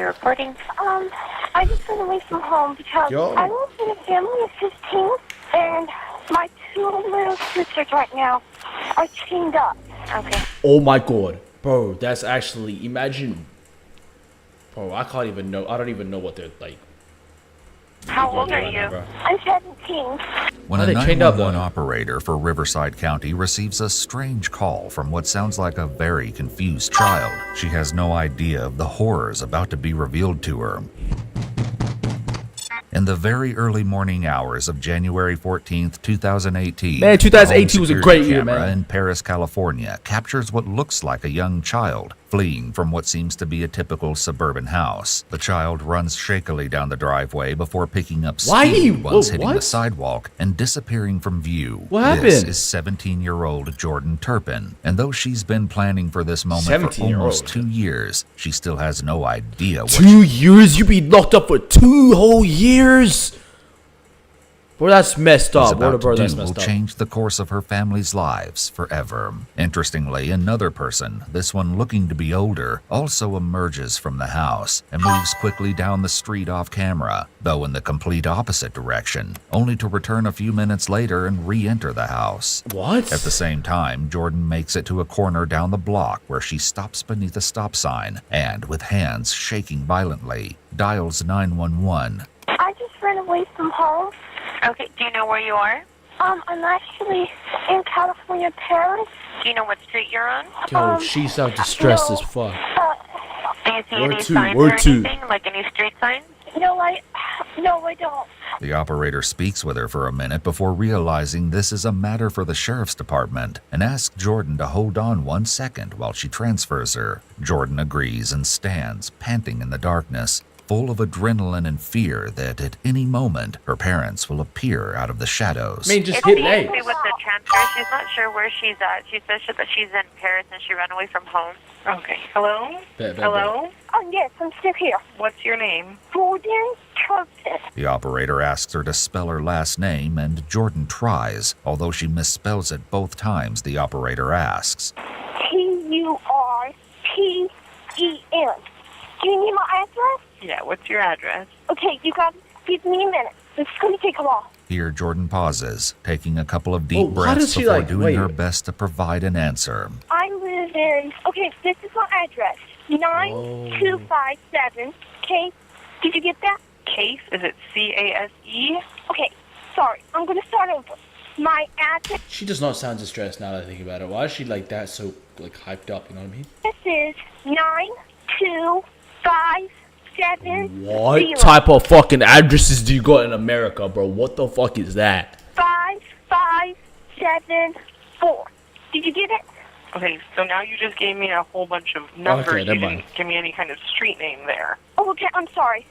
recording. I just got away from home because I live in a family of 15, and my two little sisters right now are chained up. Okay. Oh my god. Bro, that's actually, imagine. Bro, I can't even know. I don't even know what they're like. How old are you? I'm 17. When Are a they chained up, 911 though? operator for Riverside County receives a strange call from what sounds like a very confused child, she has no idea of the horrors about to be revealed to her. In the very early morning hours of January 14th, 2018, Man, 2018 was a home great security year, camera man. in Paris, California, captures what looks like a young child fleeing from what seems to be a typical suburban house. The child runs shakily down the driveway before picking up speed once hitting the sidewalk and disappearing from view. What happened? This is 17-year-old Jordan Turpin, and though she's been planning for this moment for almost 2 years, she still has no idea what 2 years? You be locked up for 2 whole years? Bro, that's messed up. about Bro, to that's do will messed up. change the course of her family's lives forever. Interestingly, another person, this one looking to be older, also emerges from the house and moves quickly down the street off camera, though in the complete opposite direction, only to return a few minutes later and re-enter the house. What? At the same time, Jordan makes it to a corner down the block where she stops beneath a stop sign and, with hands shaking violently, dials 911. I just ran away from home. Okay, do you know where you are? I'm actually in California, Paris. Do you know what street you're on? Yo, she sounds distressed as fuck. Do you see Where any to? signs Where or to? anything? Like any street signs? No, I don't. The operator speaks with her for a minute before realizing this is a matter for the sheriff's department and asks Jordan to hold on 1 second while she transfers her. Jordan agrees and stands, panting in the darkness, full of adrenaline and fear that at any moment her parents will appear out of the shadows. I mean, just It's hit basically A. with the transfer. She's not sure where she's at. She says that she's in Paris and she ran away from home. Okay. Hello? Hello? Oh, yes, I'm still here. What's your name? Jordan Turpin. The operator asks her to spell her last name, and Jordan tries, although she misspells it both times the operator asks. Turpin. Do you need my address? Yeah, what's your address? Okay, you got to give me a minute. It's going to take a while. Here, Jordan pauses, taking a couple of deep why breaths does she, before like, doing wait? her best to provide an answer. I live in... Okay, this is my address. 9257. Okay, did you get that? Case? Is it C-A-S-E? Okay, sorry. I'm going to start over. My address She does not sound distressed now that I think about it. Why is she like that so like hyped up, you know what I mean? is 9257. What type of fucking addresses do you got in America, bro? What the fuck is that? 5574. Did you get it? Okay, so now you just gave me a whole bunch of numbers. Okay, You never didn't mind. give me any kind of street name there. Oh, okay, I'm sorry.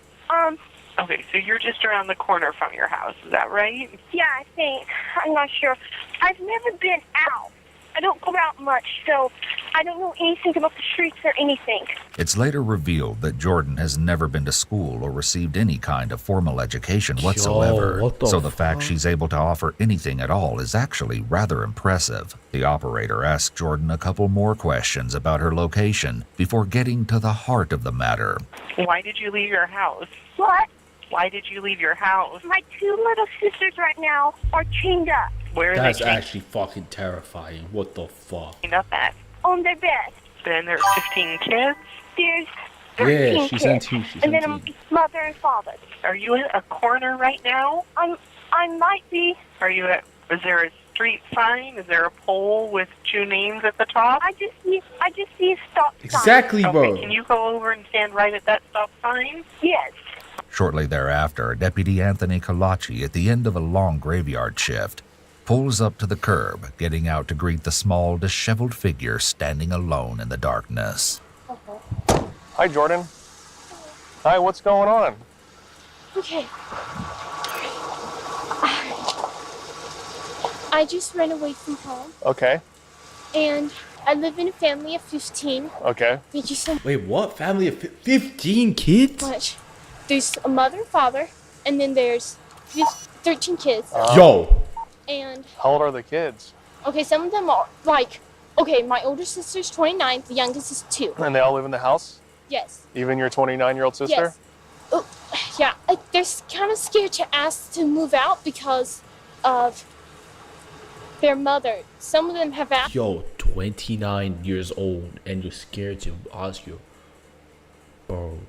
Okay, so you're just around the corner from your house, is that right? Yeah, I think. I'm not sure. I've never been out. I don't go out much, so I don't know anything about the streets or anything. It's later revealed that Jordan has never been to school or received any kind of formal education whatsoever. what the So the fuck? fact she's able to offer anything at all is actually rather impressive. The operator asks Jordan a couple more questions about her location before getting to the heart of the matter. Why did you leave your house? What? Why did you leave your house? My two little sisters right now are chained up Where are That's they actually fucking terrifying. What the fuck? chained up at? on their bed. Then there's 15 kids? There's 13 Yeah, she's kids. 17. She's and then 17. a mother and father. Are you at a corner right now? I might be. Are you at... Is there a street sign? Is there a pole with two names at the top? I just see a stop sign. Exactly, bro. Okay, can you go over and stand right at that stop sign? Yes. Shortly thereafter, Deputy Anthony Kalachi, at the end of a long graveyard shift, pulls up to the curb, getting out to greet the small, disheveled figure standing alone in the darkness. Hi, Jordan. Hi, what's going on? Okay. I just ran away from home, Okay, and I live in a family of 15. okay. Thank you so Wait, what? Family of 15 kids? much. There's a mother and father, and then there's 13 kids. Yo. And, How old are the kids? okay, some of them are, like, okay, my older sister's 29, the youngest is 2. And they all live in the house? Yes. Even your 29-year-old sister? Yes. Oh, yeah. They're kind of scared to ask to move out because of their mother. Some of them have asked. Yo, 29 years old and you're scared to ask you. Bro.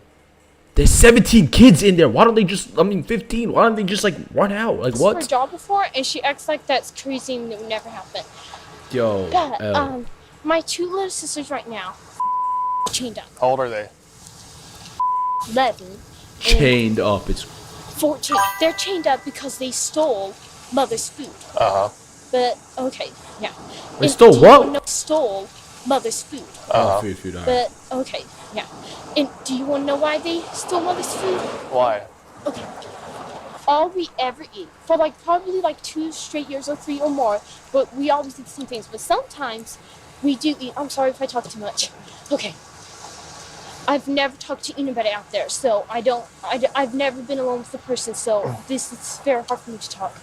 There's 17 kids in there. Why don't they just, 15. Why don't they just, like, run out? Like, what? Her job before, and she acts like that's crazy and it would never happen. Yo. But, my 2 little sisters right now, chained up. How old are they? 11. Chained up. It's 14. They're chained up because they stole mother's food. Uh-huh. But, okay, yeah. They stole what? Stole mother's food. food. All right. But, okay, yeah. And do you want to know why they stole mother's food? Why? Okay. All we ever eat, for probably 2 straight years or 3 or more, but we always eat the same things. But sometimes we do eat. I'm sorry if I talk too much. Okay. I've never talked to anybody out there, so I've never been alone with a person, so this is very hard for me to talk.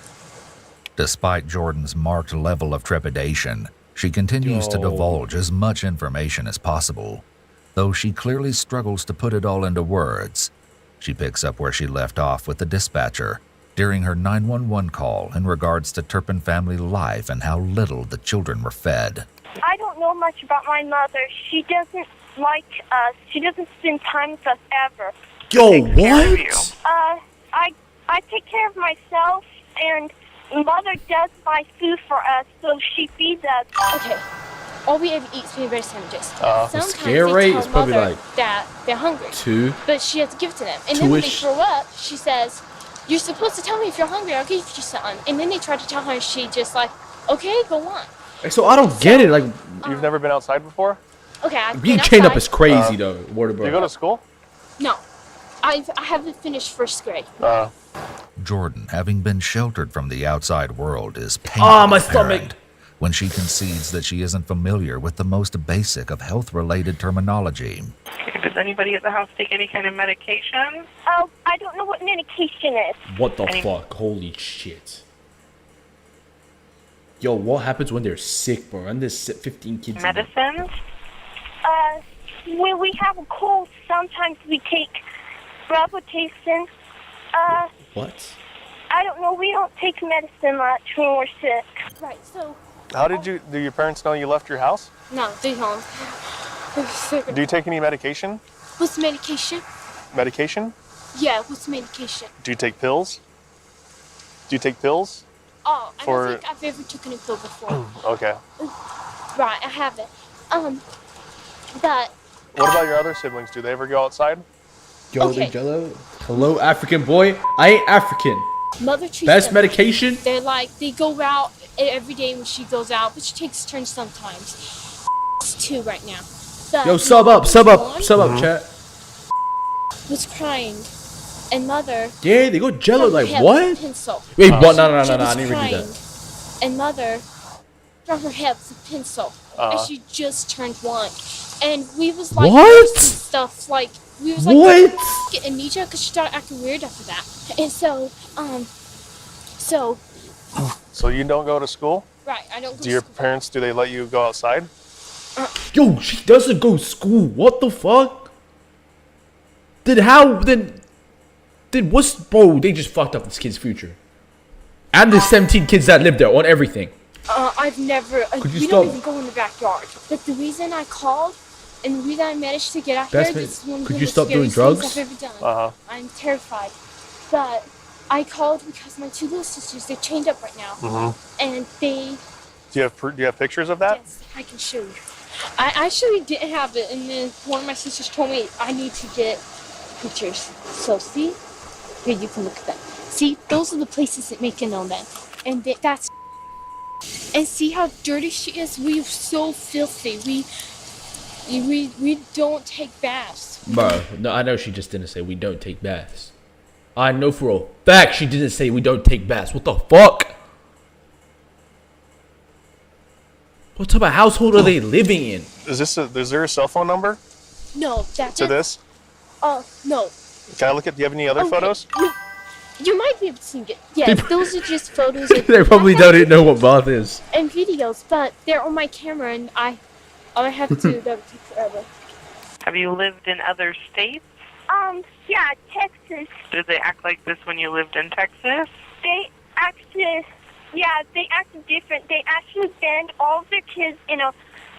Despite Jordan's marked level of trepidation, she continues to divulge as much information as possible. Though she clearly struggles to put it all into words, she picks up where she left off with the dispatcher during her 911 call in regards to Turpin family life and how little the children were fed. I don't know much about my mother. She doesn't like us. She doesn't spend time with us ever. Yo, what? I take care of myself, and Mother does buy food for us, so she feeds us. Okay. All we ever eat is peanut butter sandwiches. Sometimes scare they rate tell is probably Mother that they're hungry. 2. But she has to give it to them. And then when they 2-ish. throw up, she says, "You're supposed to tell me if you're hungry. I'll give you something." And then they try to tell her, and she just okay, go on. So I don't get it. Like, You've never been outside before? Okay, I've being been chained up outside. is crazy, though. Word of Do you go to school? No. I haven't finished first grade. Jordan, having been sheltered from the outside world, is my painfully stomach. apparent when she concedes that she isn't familiar with the most basic of health-related terminology. Does anybody at the house take any kind of medication? Oh, I don't know what medication is. What the fuck? Holy shit. Yo, what happens when they're sick, bro? And there's 15 kids. Medicines? When we have a cold, sometimes we take Robitussin. What? I don't know. We don't take medicine much when we're sick. Right, so... How do your parents know you left your house? No, they don't. Do you take any medication? What's medication? Medication? Yeah, what's medication? Do you take pills? Do you take pills? Oh, I For- don't think I've ever taken a pill before. Okay. Right, I haven't. But... What about your other siblings? Do they ever go outside? Yo, Okay. Jello? Hello, African boy? I ain't African. Mother treats Best them. medication? They're they go out every day when she goes out, but she takes turns sometimes. It's 2 right now. But Yo, sub up, one chat. was crying, and Mother... Yeah, they go Jello, like, had what? A pencil. Wait, what? No, She I was didn't even do crying, that. and Mother from her head with a pencil, and she just turned 1. And we was What? noticing stuff we was What? get amnesia because she started acting weird after that. And so So you don't go to school? right, I don't go Do to your school. parents, do they let you go outside? Yo, she doesn't go to school. What the fuck? Then what's... Bro, they just fucked up this kid's future. And there's 17 kids that live there on everything. I've never. Could you we stop? don't even go in the backyard. But the reason I called and the reason I managed to get out Best here, man, this is one of could the you most stop doing scariest drugs? things I've ever done. I'm terrified. But I called because my 2 little sisters, they're chained up right now. And they... Do you have pictures of that? Yes, I can show you. I actually didn't have it, and then one of my sisters told me I need to get pictures. So see? Here, you can look at them. See, those are the places that make it on them. And that's... And see how dirty she is? We're so filthy. We don't take baths. Bro, no, I know she just didn't say we don't take baths. I know for a fact she didn't say we don't take baths. What the fuck? What type of household are they living in? Is there a cell phone number No, that's to this? Oh, no. Can I look at, do you have any other Okay, photos? You might be able to see it. Yes, those are just photos of They probably don't even know what bath is. and videos, but they're on my camera, and all I have to do that would take forever. Have you lived in other states? Yeah, Texas. Did they act like this when you lived in Texas? They acted different. They actually banned all of their kids in a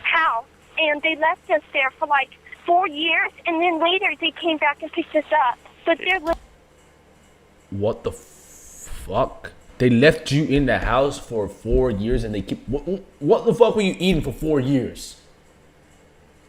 house, and they left us there for like 4 years, and then later they came back and picked us up. But they're What the fuck? They left you in the house for 4 years and they keep... What the fuck were you eating for 4 years?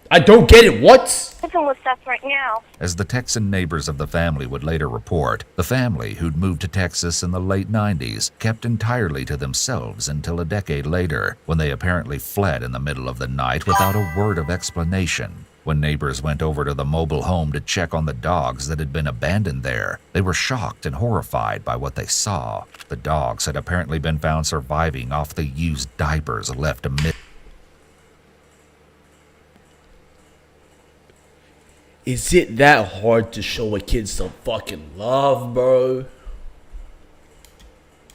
I don't get it. What? living with us right now. As the Texan neighbors of the family would later report, the family, who'd moved to Texas in the late 90s, kept entirely to themselves until a decade later, when they apparently fled in the middle of the night without a word of explanation. When neighbors went over to the mobile home to check on the dogs that had been abandoned there, they were shocked and horrified by what they saw. The dogs had apparently been found surviving off the used diapers left amid. Is it that hard to show a kid some fucking love, bro?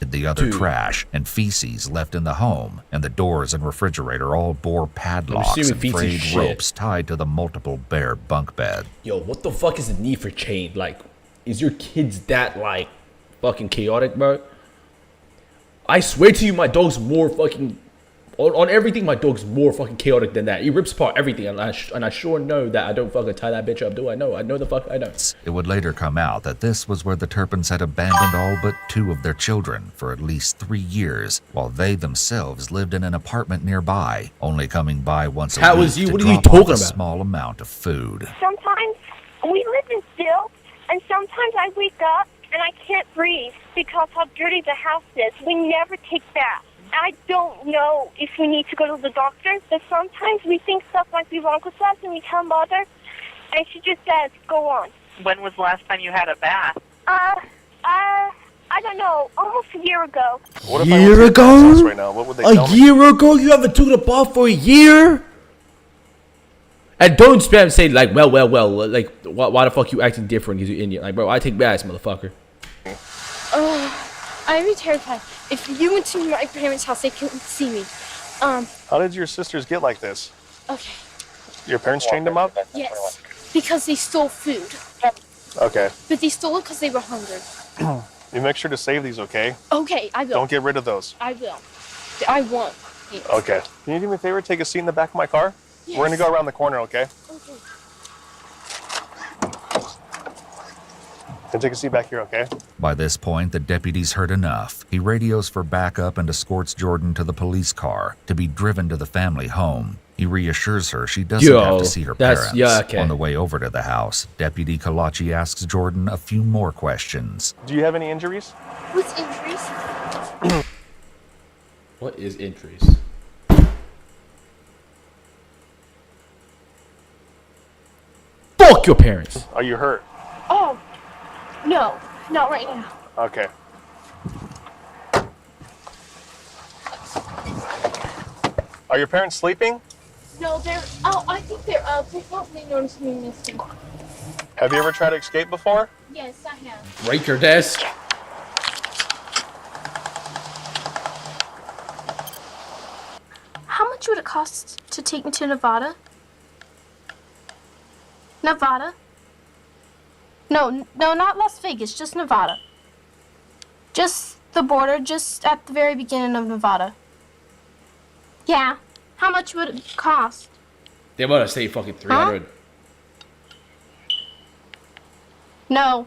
The other trash and feces left in the home, and the doors and refrigerator all bore padlocks and frayed ropes tied to the multiple bare bunk beds. Yo, what the fuck is the need for chain? Like, is your kids that, like, fucking chaotic, bro? I swear to you, my dog's more fucking... On everything, my dog's more fucking chaotic than that. He rips apart everything, and I sure know that I don't fucking tie that bitch up, do I? know the fuck I don't. It would later come out that this was where the Turpins had abandoned all but 2 of their children for at least 3 years, while they themselves lived in an apartment nearby, only coming by once a week to drop off a small amount of food. Sometimes we live in stilts, and sometimes I wake up and I can't breathe because how dirty the house is. We never take baths. I don't know if we need to go to the doctor, but sometimes we think stuff might be wrong with us, and we tell Mother, and she just says, go on. When was the last time you had a bath? I don't know, almost a year ago. What if I went to your parents' house right now? What would they tell me? A year ago? You haven't took a bath for a year? And don't spam say, like, well, like, why the fuck you acting different because you're Indian? Like, bro, I take baths, motherfucker. I'd be terrified. If you went to my parents' house, they couldn't see me. How did your sisters get like this? Okay. Your parents chained them up? Yes. Because they stole food. Okay. But they stole it because they were hungry. You make sure to save these, okay? Okay, I will. Don't get rid of those. I will. I won't. Yes. Okay. Can you do me a favor? Take a seat in the back of my car? Yes. We're going to go around the corner, okay? Okay. And take a seat back here, okay? By this point, the deputy's heard enough. He radios for backup and escorts Jordan to the police car to be driven to the family home. He reassures her she doesn't have to see her parents. On the way over to the house, Deputy Kalachi asks Jordan a few more questions. Do you have any injuries? What's injuries? What is injuries? Fuck your parents. Are you hurt? Oh, no, not right now. Okay. Are your parents sleeping? No, I think they're up. They probably noticed me missing. Have you ever tried to escape before? Yes, I have. Break your desk. How much would it cost to take me to Nevada? Nevada? No, not Las Vegas, just Nevada. Just the border, just at the very beginning of Nevada. Yeah. How much would it cost? They want to say fucking 300. Huh? No.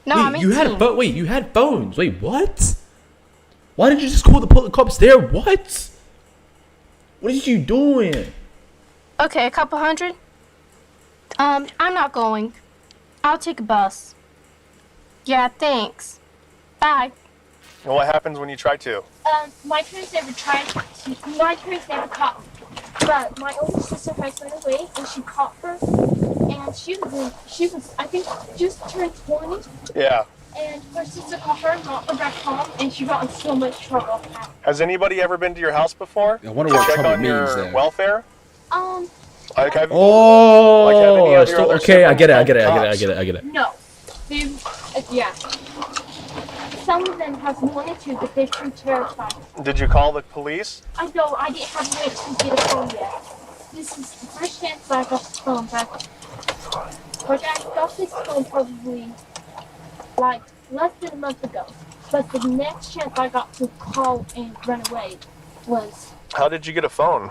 No, wait, I'm 18. You had phones. Wait, what? Why did you just call the cops there? What? What are you doing? Okay, a couple hundred. I'm not going. I'll take a bus. Yeah, thanks. Bye. And what happens when you try to? My parents never tried to. My parents never caught me. But my older sister has run away, and she caught her. And she was, I think, just turned 20. Yeah. And her sister caught her and brought her back home, and she got in so much trouble. Has anybody ever been to your house before? I wonder what trouble means your there. Welfare? Okay, I get it. No. Yeah. Some of them have wanted to, but they've been terrified. Did you call the police? I didn't have a way to get a phone yet. this is the first chance I got this phone back. But I got this phone probably like less than a month ago. But the next chance I got to call and run away was How did you get a phone?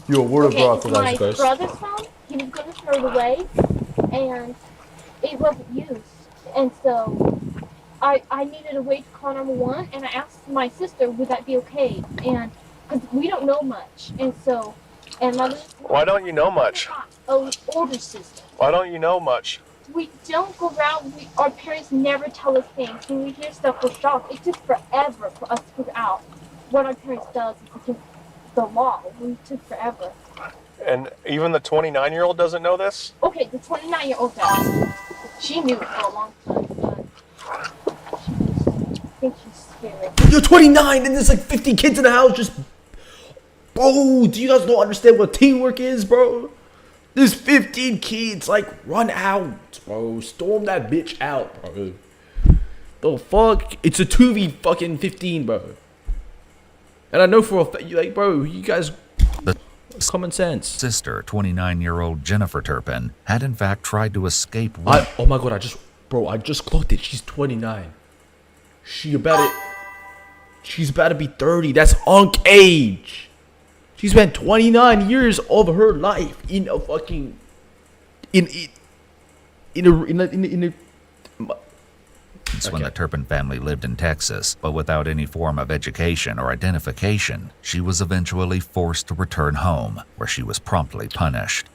Yo, what okay, about it's for my that, guys? brother's phone. He was gonna throw it away, and it wasn't used. And so I needed a way to call 911, and I asked my sister, would that be okay? And because we don't know much, and so and my little Why don't you know much? older sister. Why don't you know much? We don't go around. Our parents never tell us things. When we hear stuff, we're shocked. It took forever for us to figure out what our parents does because the law. We took forever. And even the 29-year-old doesn't know this? Okay, the 29-year-old does. She knew it for a long time, but I think she's scared. You're 29 and there's like 50 kids in the house just... Bro, do you guys not understand what teamwork is, bro? There's 15 kids, like, run out, bro. Storm that bitch out, bro. The fuck? It's a 2v fucking 15, bro. And I know for a fact, like, bro, you guys... The common sense. sister, 29-year-old Jennifer Turpin, had in fact tried to escape. Oh my god, I just clocked it. She's 29. She's about to be 30. That's unk age. She spent 29 years of her life in a fucking in a When the Turpin family lived in Texas, but without any form of education or identification, she was eventually forced to return home, where she was promptly punished.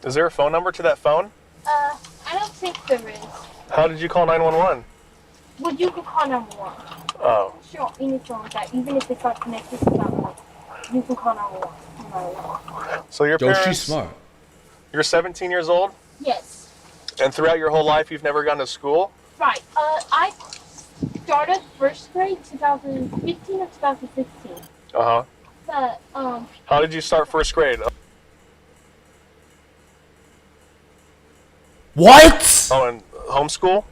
Is there a phone number to that phone? I don't think there is. How did you call 911? Well, you can call 911. Oh. Sure, any phone like that, even if it's not connected to satellite, you can call 911. So your yo, parents... she's smart. You're 17 years old? Yes. And throughout your whole life, you've never gone to school? Right. I started first grade 2015 or 2016. Uh-huh. But, How did you start first grade? What? Oh, in homeschool?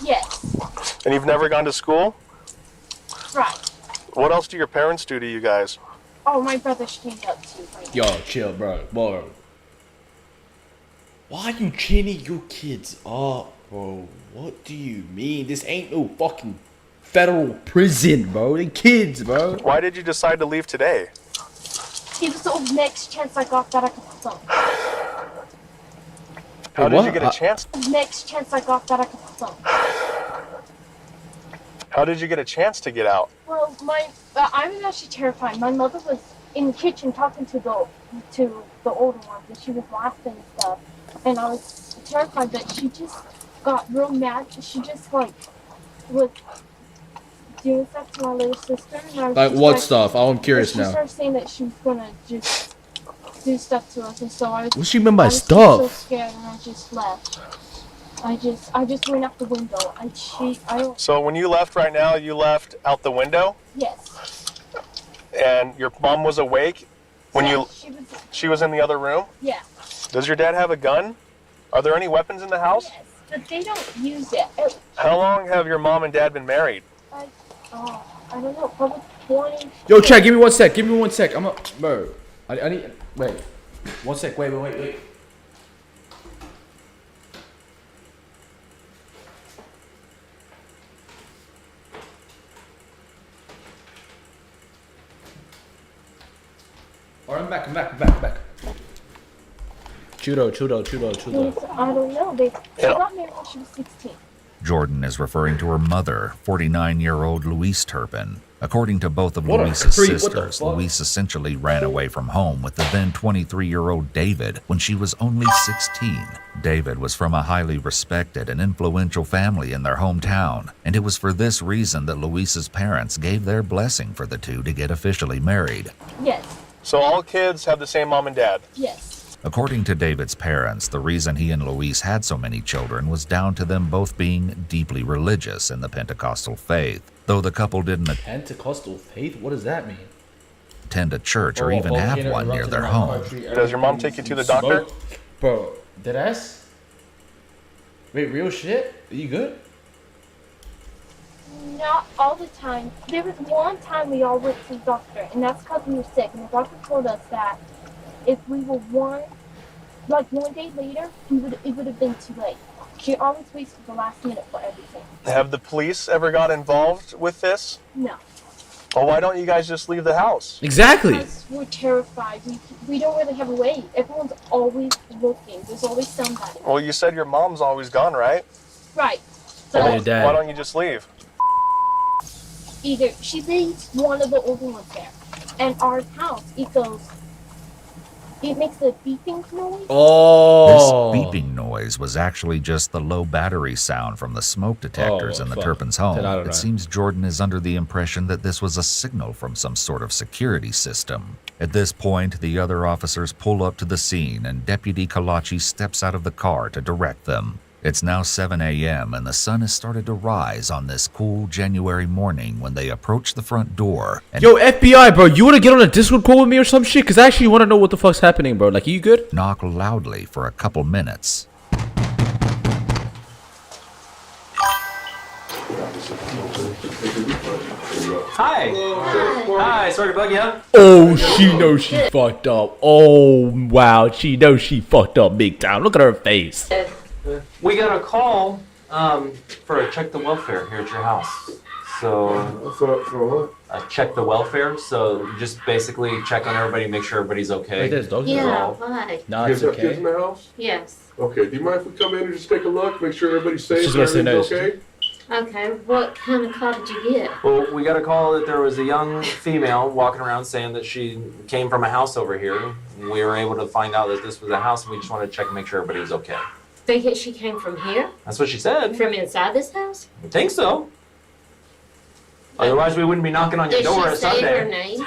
yes. And you've never gone to school? Right. What else do your parents do to you guys? Oh, my brother stand up too. Right. Yo, chill, bro. Why are you chaining your kids up, bro? What do you mean? This ain't no fucking federal prison, bro. They kids, bro. Why did you decide to leave today? It was the next chance I got that I could film. How did what? you get a chance? Next chance I got that I could film. How did you get a chance to get out? Well, I was actually terrified. My mother was in the kitchen talking to the older ones, and she was laughing and stuff. And I was terrified, but she just got real mad. She just was doing stuff to my little sister. And I was Like just what stuff? I'm curious she now. started saying that she was gonna just do stuff to us, and so I was. What she mean by I was just so stuff? scared, and I just left. I just went out the window. I don't. So when you left right now, you left out the window? Yes. And your mom was awake when Yeah, you... She was. She was in the other room? Yeah. Does your dad have a gun? Are there any weapons in the house? Yes, but they don't use it. How long have your mom and dad been married? I don't know, probably 20. Yo, Chad, give me 1 sec. Give me 1 sec. Bro. I need. Wait. 1 sec. Wait. Alright, I'm back. Chudo. I don't know. She got married when she was 16. Jordan is referring to her mother, 49-year-old Louise Turpin. According to both of What a Louise's creep, what the sisters, fuck? Louise essentially ran away from home with the then 23-year-old David when she was only 16. David was from a highly respected and influential family in their hometown, and it was for this reason that Louise's parents gave their blessing for the two to get officially married. Yes. So all kids have the same mom and dad? Yes. According to David's parents, the reason he and Louise had so many children was down to them both being deeply religious in the Pentecostal faith. Though the couple didn't Pentecostal faith? What does that mean? attend a church or even have one near their home. Does your mom take you to the doctor? Bro, deadass? Wait, real shit? Are you good? Not all the time. There was one time we all went to the doctor, and that's because we were sick. And the doctor told us that if we were one day later, it would have been too late. She always waits for the last minute for everything. Have the police ever got involved with this? No. Well, why don't you guys just leave the house? Exactly. Because we're terrified. We don't really have a way. Everyone's always looking. There's always somebody. Well, you said your mom's always gone, right? Right. So Well, your dad. Why don't you just leave? either she leaves one of the older ones there, and our house, it makes a beeping noise. Oh. This beeping noise was actually just the low battery sound from the smoke detectors in the Turpin's home. Then I don't know. It seems Jordan is under the impression that this was a signal from some sort of security system. At this point, the other officers pull up to the scene and Deputy Kalachi steps out of the car to direct them. It's now 7 a.m. and the sun has started to rise on this cool January morning when they approach the front door. And Yo, FBI, bro, you want to get on a Discord call with me or some shit? Because I actually want to know what the fuck's happening, bro. Like, are you good? knock loudly for a couple minutes. Hi. Hi, sorry to bug you. Oh, she knows she fucked up. Oh, wow. She knows she fucked up big time. Look at her face. We got a call for a check the welfare here at your house. So For what? check the welfare. So just basically check on everybody, make sure everybody's okay. Hey, there's dogs. Yeah, why? Nah, it's Kids okay. in the house? Yes. Okay, do you mind if we come in and just take a look, make sure everybody's safe, She's gonna say everything's no. okay? Okay, what kind of call did you get? Well, we got a call that there was a young female walking around saying that she came from a house over here. We were able to find out that this was a house, and we just wanted to check and make sure everybody was okay. Think she came from here? That's what she said. From inside this house? I think so. Otherwise, we wouldn't be knocking on your Did door she at say Sunday. her name?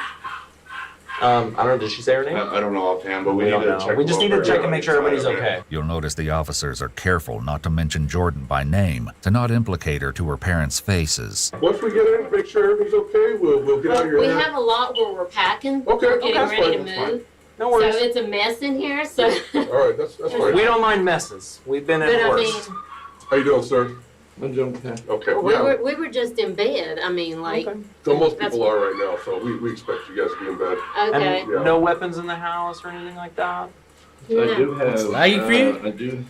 I don't know. Did she say her name? I don't know offhand, but we We need don't to know. check. We just need to check and make sure everybody's okay. You'll notice the officers are careful not to mention Jordan by name, to not implicate her to her parents' faces. Once we get in, make sure everything's okay, we'll get out of your We hair. have a lot where we're packing. Okay, We're getting that's ready fine, to that's move. No So worries. it's a mess in here, so. All right, that's fine. We don't mind messes. We've been But in I worse. mean, How you doing, sir? I'm doing okay. Okay, we yeah. were just in bed. I mean, like, So most That's people are right now, so we expect you guys to be in bed. okay. And Yeah. no weapons in the house or anything like that. I do have. It's lagging for you?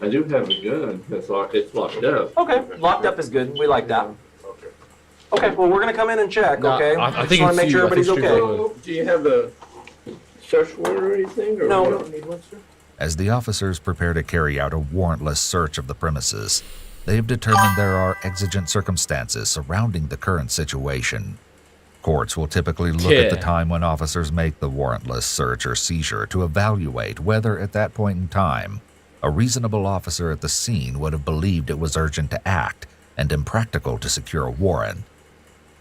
I do have a gun. It's locked up. Okay, locked up is good. We like that. Okay. Okay, well we're gonna come in and check. Nah, okay, I just think want it's to make you. sure I think everybody's it's okay. you. Do you have a search warrant or anything? Or No. we don't need one, sir? As the officers prepare to carry out a warrantless search of the premises, they have determined there are exigent circumstances surrounding the current situation. Courts will typically look at the Yeah. time when officers make the warrantless search or seizure to evaluate whether, at that point in time, a reasonable officer at the scene would have believed it was urgent to act and impractical to secure a warrant.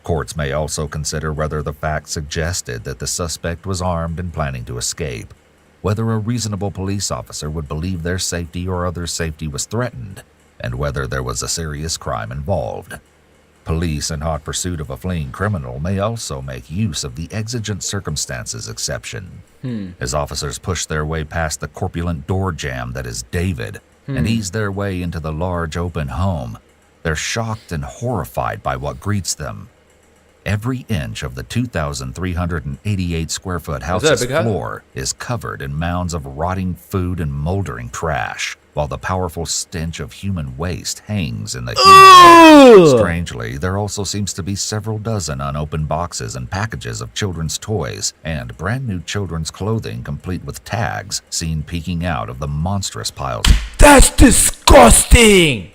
Courts may also consider whether the facts suggested that the suspect was armed and planning to escape, whether a reasonable police officer would believe their safety or others' safety was threatened, and whether there was a serious crime involved. Police in hot pursuit of a fleeing criminal may also make use of the exigent circumstances exception. As officers push their way past the corpulent door jamb that is David and ease their way into the large open home, they're shocked and horrified by what greets them. Every inch of the 2,388 square foot that a house's big house? floor is covered in mounds of rotting food and moldering trash, while the powerful stench of human waste hangs in the humid air. Strangely, there also seems to be several dozen unopened boxes and packages of children's toys and brand new children's clothing complete with tags seen peeking out of the monstrous piles. That's disgusting!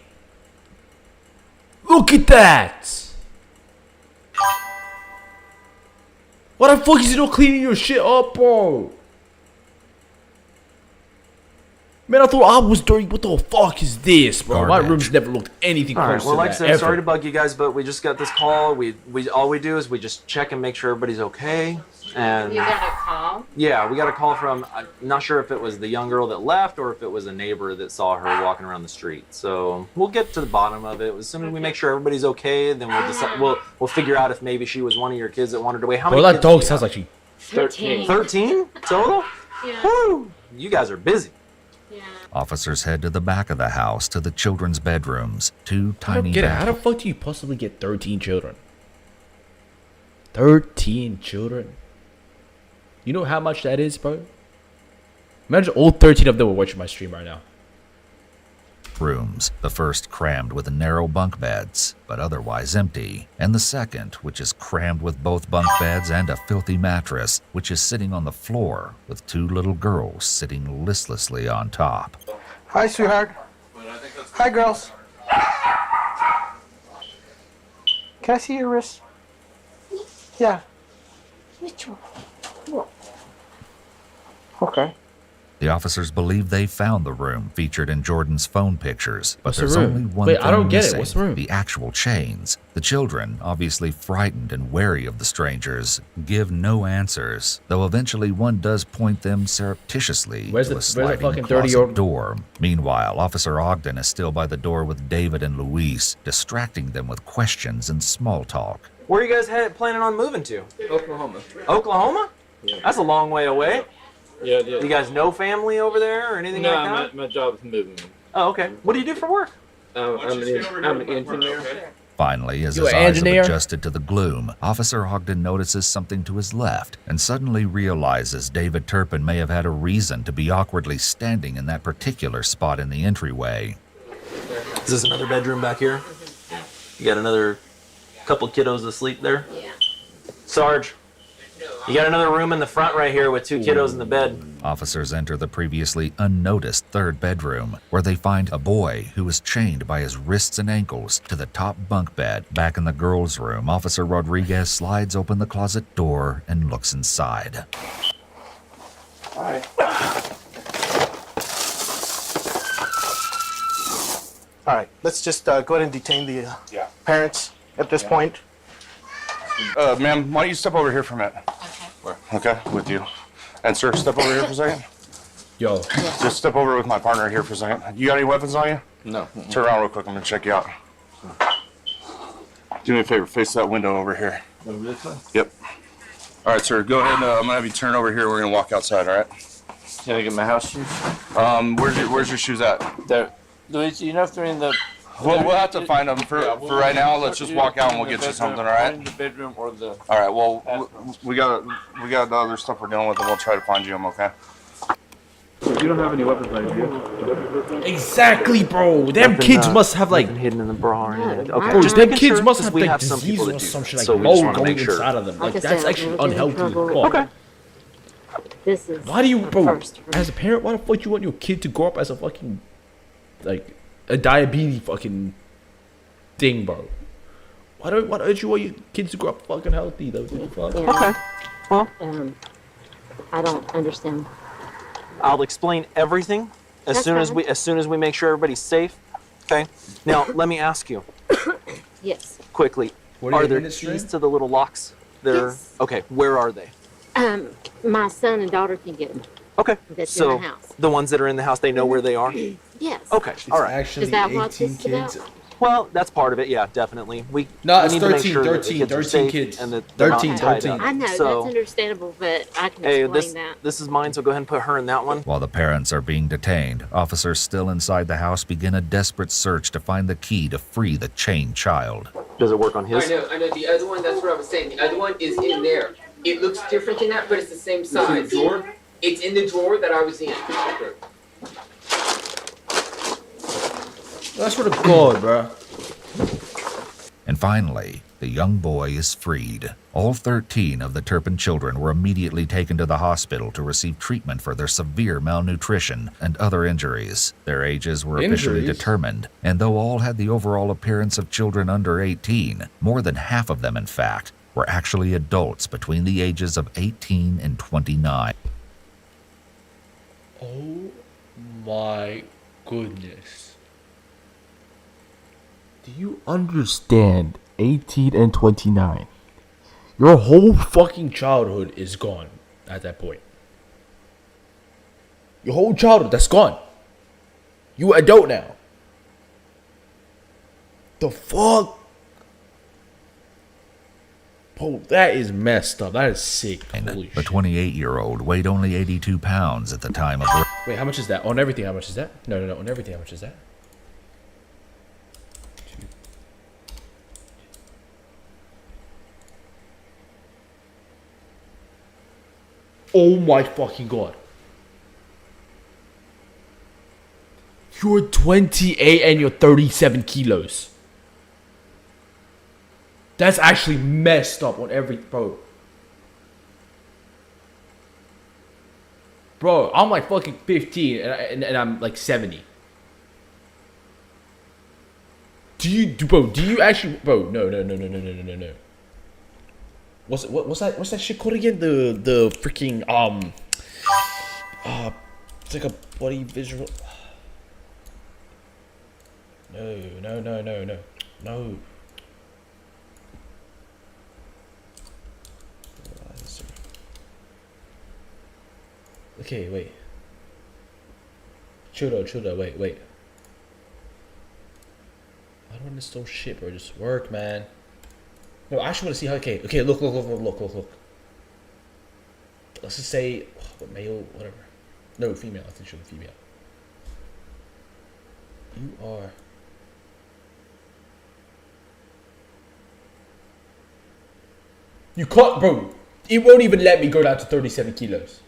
Look at that! Why the fuck is you not cleaning your shit up, bro? Man, I thought I was dirty. What the fuck is this, bro? My Garbage. room's never looked anything All close right. Well, to like I that, said, ever. sorry to bug you guys, but we just got this call. We all we do is we just check and make sure everybody's okay. And You got a call? yeah, we got a call from. I'm not sure if it was the young girl that left or if it was a neighbor that saw her walking around the street. So we'll get to the bottom of it. As soon as we make sure everybody's okay, then we'll decide. We'll figure out if maybe she was one of your kids that wandered away. How many? Bro, that kids do dog you sounds have? like she... 13. 13 total. Yeah. Woo! You guys are busy. Yeah. Officers head to the back of the house to the children's bedrooms, two I don't tiny get it. How the bathrooms. fuck do you possibly get 13 children? 13 children? You know how much that is, bro? Imagine all 13 of them were watching my stream right now. Rooms, the first crammed with narrow bunk beds, but otherwise empty, and the second, which is crammed with both bunk beds and a filthy mattress, which is sitting on the floor with two little girls sitting listlessly on top. Hi, sweetheart. Hi, girls. Can I see your wrist? Yeah. Which one? Okay. The officers believe they found the room featured in Jordan's phone pictures, but What's the there's room? only one Wait, thing I don't get it. missing, What's the room? the actual chains. The children, obviously frightened and wary of the strangers, give no answers, though eventually one does point them surreptitiously to a sliding fucking closet 30-year-old? door. Meanwhile, Officer Ogden is still by the door with David and Luis, distracting them with questions and small talk. Where are you guys planning on moving to? Oklahoma. Oklahoma? Yeah. That's a long way away. Yeah, it is. You guys know family over there or anything No, like that? my job is moving. Oh, okay. What do you do for work? I'm an engineer. Finally, as You his an eyes have engineer? adjusted to the gloom, Officer Ogden notices something to his left and suddenly realizes David Turpin may have had a reason to be awkwardly standing in that particular spot in the entryway. Is this another bedroom back here? You got another couple kiddos asleep there? Yeah. Sarge, you got another room in the front right here with two kiddos in the bed. Officers enter the previously unnoticed third bedroom, where they find a boy who is chained by his wrists and ankles to the top bunk bed. Back in the girls' room, Officer Rodriguez slides open the closet door and looks inside. All right. All right. Let's just go ahead and detain the parents at this point. Ma'am, why don't you step over here for a minute? Okay, with you. And sir, step over here for a second. Yo. Just step over with my partner here for a second. You got any weapons on you? No. Turn around real quick, I'm gonna check you out. Do me a favor, face that window over here. Over this way? Yep. All right, sir, go ahead. I'm gonna have you turn over here. We're gonna walk outside, all right? Can I get my house shoes? Where's your shoes at? There. Luis, you know if they're in the... We'll have to find them for right now. Let's just walk out and we'll get you something, all right? In the bedroom or the... All right, well, we got the other stuff we're dealing with, and we'll try to find you them, okay? You don't have any weapons on you? Exactly, bro. Them kids must have like hidden in the bra or anything. Bro, Okay, just them making kids sure, must 'cause have we like have some people disease that or do some shit that, like so we just mold wanna going make sure. inside of them. Like Like I that's said, actually we're getting in unhealthy. trouble. Fuck. Okay. This is Why do you, bro? first. As a parent, why the fuck you want your kid to grow up as a fucking like a diabetes fucking thing, bro? Why don't you want your kids to grow up fucking healthy though? Fuck? Yeah. Okay. Well, I don't understand. I'll explain everything as That's soon as we make sure everybody's safe. Okay. Now let me ask you Yes. quickly: What are are you there administering? keys to the little locks? There. Yes. Okay. Where are they? My son and daughter can get them. Okay. That's so in the house. the ones that are in the house, they know where they are. Yes. Okay. All right. Actually, Is that what 18 this is about? kids. Well, that's part of it. Yeah, definitely. No, we it's need to make 13, sure that the 13, kids are 13 safe kids. and that they're not 13, tied 13. up. I know, So, that's understandable, but I can hey, explain that. this is mine. So go ahead and put her in that one. While the parents are being detained, officers still inside the house begin a desperate search to find the key to free the chained child. Does it work on his? I know. The other one, that's what I was saying. The other one is in there. It looks different than that, but it's the same size. It's in the drawer? It's in the drawer that I was in. That's for the god, bro. And finally, the young boy is freed. All 13 of the Turpin children were immediately taken to the hospital to receive treatment for their severe malnutrition and other injuries. Their ages were officially Injuries? determined, and though all had the overall appearance of children under 18, more than half of them, in fact, were actually adults between the ages of 18 and 29. Oh my goodness. Do you understand 18 and 29? Your whole fucking childhood is gone at that point. Your whole childhood, that's gone. You adult now. The fuck? Bro, that is messed up. That is sick. Holy The shit. 28-year-old weighed only 82 pounds at the time of birth. Wait, how much is that? On everything, how much is that? No, on everything, how much is that? Oh my fucking god. You're 28 and you're 37 kilos. That's actually messed up on every... Bro, I'm like fucking 15 and I'm like 70. Do you actually... Bro, no. What's that shit called again? The freaking, it's like a bloody visual... No. Okay, wait. Chill though, wait. I don't understand shit, bro. Just work, man. No, I actually want to see how. Okay, look. Let's just say, male, whatever. No, female. I think she's female. You are. You can't, bro. It won't even let me go down to 37 kilos.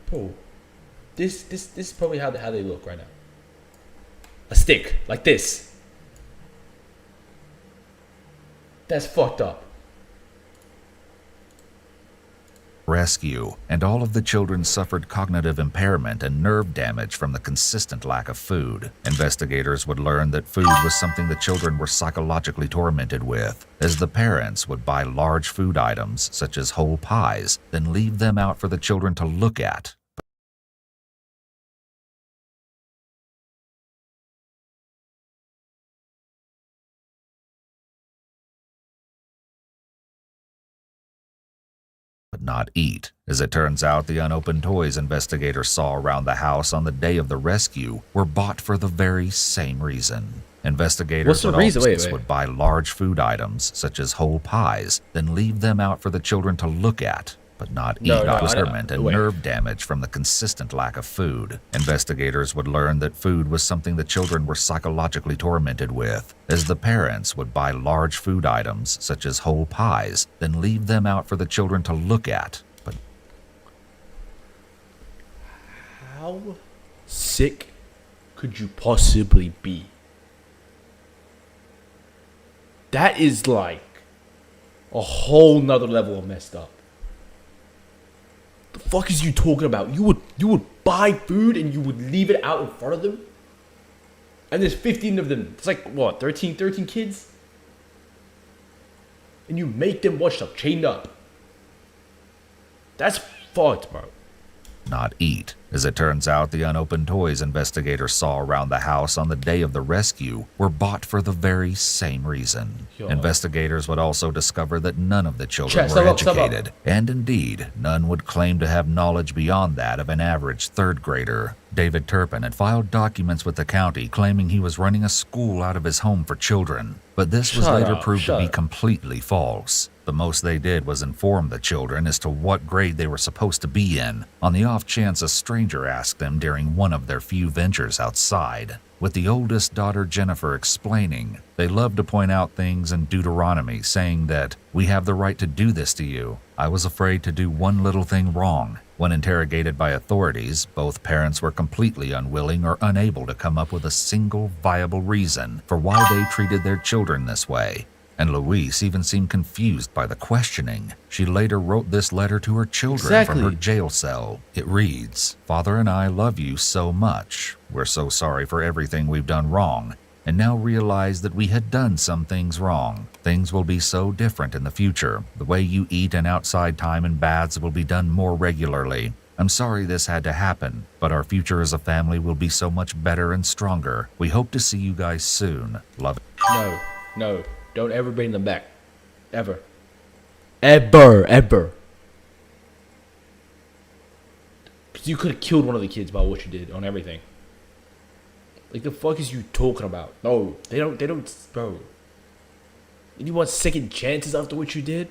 Bro, this is probably how they look right now. A stick like this. That's fucked up. Rescue, and all of the children suffered cognitive impairment and nerve damage from the consistent lack of food. Investigators would learn that food was something the children were psychologically tormented with, as the parents would buy large food items such as whole pies, then leave them out for the children to look at. But not eat. As it turns out, the unopened toys investigators saw around the house on the day of the rescue were bought for the very same reason. Investigators would buy large food items, such as whole pies, then leave them out for the children to look at, but not eat. And nerve damage from the consistent lack of food. Investigators would learn that food was something the children were psychologically tormented with, as the parents would buy large food items, such as whole pies, then leave them out for the children to look at. But how sick could you possibly be? That is like a whole nother level of messed up. The fuck is you talking about? You would buy food and you would leave it out in front of them? And there's 15 of them. It's like, what, 13 kids? And you make them watch them chained up. That's fucked, bro. Not eat. As it turns out, the unopened toys investigators saw around the house on the day of the rescue were bought for the very same reason. Investigators would also discover that none of the children were educated, and indeed, none would claim to have knowledge beyond that of an average third grader. David Turpin had filed documents with the county claiming he was running a school out of his home for children, but this was later proved to be completely false. The most they did was inform the children as to what grade they were supposed to be in, on the off chance a stranger asked them during one of their few ventures outside. With the oldest daughter, Jennifer, explaining, they loved to point out things in Deuteronomy, saying that, "We have the right to do this to you. I was afraid to do one little thing wrong." When interrogated by authorities, both parents were completely unwilling or unable to come up with a single viable reason for why they treated their children this way. And Louise even seemed confused by the questioning. She later wrote this letter to her children from her jail cell. It reads, "Father and I love you so much. We're so sorry for everything we've done wrong, and now realize that we had done some things wrong. Things will be so different in the future. The way you eat and outside time and baths will be done more regularly. I'm sorry this had to happen, but our future as a family will be so much better and stronger. We hope to see you guys soon. Love." No. Don't ever bring them back. Ever. Because you could have killed one of the kids by what you did on everything. Like, the fuck is you talking about? No, they don't, bro. And you want second chances after what you did?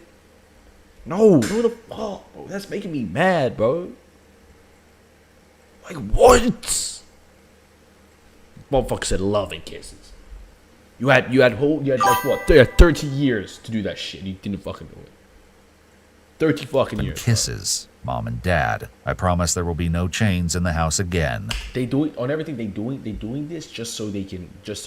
No, the fuck, bro. That's making me mad, bro. Like, what? Motherfucker said love and kisses. You had like what? 30 years to do that shit. You didn't fucking do it. 30 fucking years. Kisses, Mom and Dad. I promise there will be no chains in the house again. They do it on everything. They doing this just so they can get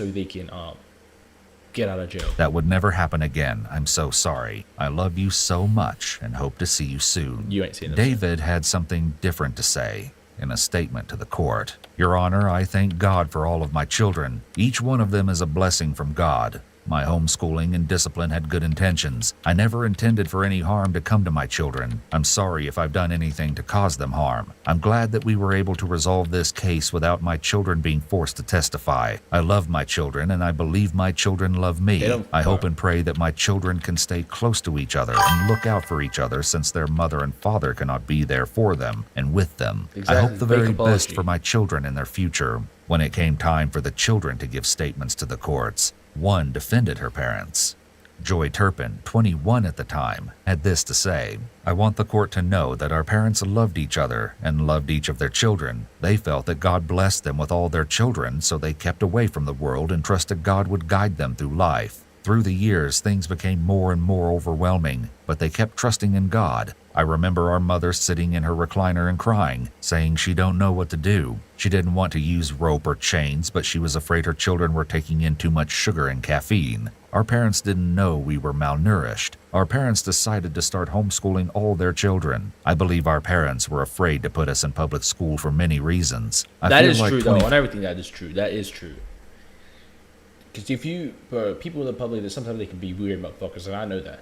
out of jail. That would never happen again. I'm so sorry. I love you so much and hope to see you soon. You ain't seen it. David had something different to say in a statement to the court. Your Honor, I thank God for all of my children. Each one of them is a blessing from God. My homeschooling and discipline had good intentions. I never intended for any harm to come to my children. I'm sorry if I've done anything to cause them harm. I'm glad that we were able to resolve this case without my children being forced to testify. I love my children and I believe my children love me. I hope and pray that my children can stay close to each other and look out for each other since their mother and father cannot be there for them and with them. Exactly. I hope the very best for my children and their future. When it came time for the children to give statements to the courts, one defended her parents. Joy Turpin, 21 at the time, had this to say: I want the court to know that our parents loved each other and loved each of their children. They felt that God blessed them with all their children, so they kept away from the world and trusted God would guide them through life. Through the years, things became more and more overwhelming, but they kept trusting in God. I remember our mother sitting in her recliner and crying, saying she don't know what to do. She didn't want to use rope or chains, but she was afraid her children were taking in too much sugar and caffeine. Our parents didn't know we were malnourished. Our parents decided to start homeschooling all their children. I believe our parents were afraid to put us in public school for many reasons. That is true, though. On everything, that is true. That is true. Because if people in the public, sometimes they can be weird motherfuckers, and I know that.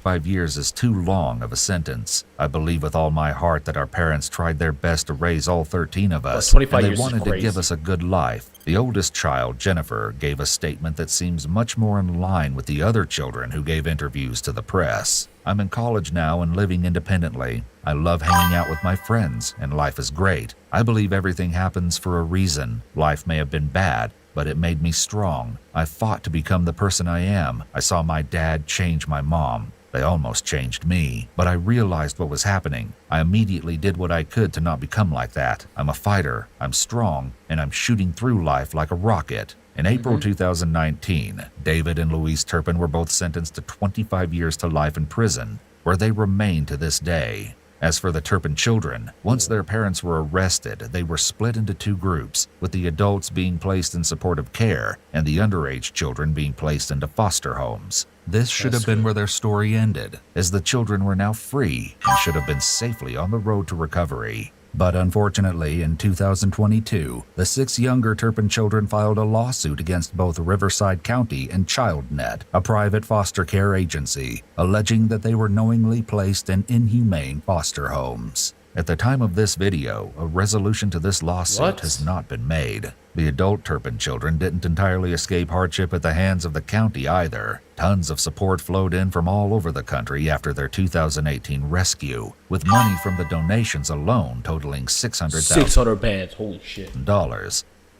5 years is too long of a sentence. I believe with all my heart that our parents tried their best to raise all 13 of us, 25 and they years wanted is to crazy. give us a good life. The oldest child, Jennifer, gave a statement that seems much more in line with the other children who gave interviews to the press. I'm in college now and living independently. I love hanging out with my friends, and life is great. I believe everything happens for a reason. Life may have been bad, but it made me strong. I fought to become the person I am. I saw my dad change my mom. They almost changed me, but I realized what was happening. I immediately did what I could to not become like that. I'm a fighter, I'm strong, and I'm shooting through life like a rocket. In April 2019, David and Louise Turpin were both sentenced to 25 years to life in prison, where they remain to this day. As for the Turpin children, once their parents were arrested, they were split into two groups, with the adults being placed in supportive care and the underage children being placed into foster homes. This should have been where their story ended, as the children were now free and should have been safely on the road to recovery. But unfortunately, in 2022, the 6 younger Turpin children filed a lawsuit against both Riverside County and ChildNet, a private foster care agency, alleging that they were knowingly placed in inhumane foster homes. At the time of this video, a resolution to this lawsuit has not been made. The adult Turpin children didn't entirely escape hardship at the hands of the county either. Tons of support flowed in from all over the country after their 2018 rescue, with money from the donations alone totaling $600,000. 600 bands, holy shit.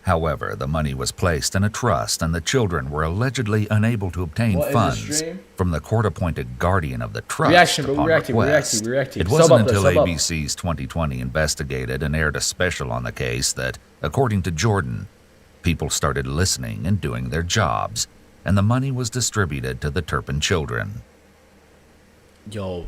However, the money was placed in a trust and the children were allegedly unable to obtain funds from the court-appointed guardian of the trust upon request. It wasn't until ABC's 2020 investigated and aired a special on the case that, according to Jordan, people started listening and doing their jobs, and the money was distributed to the Turpin children. Yo,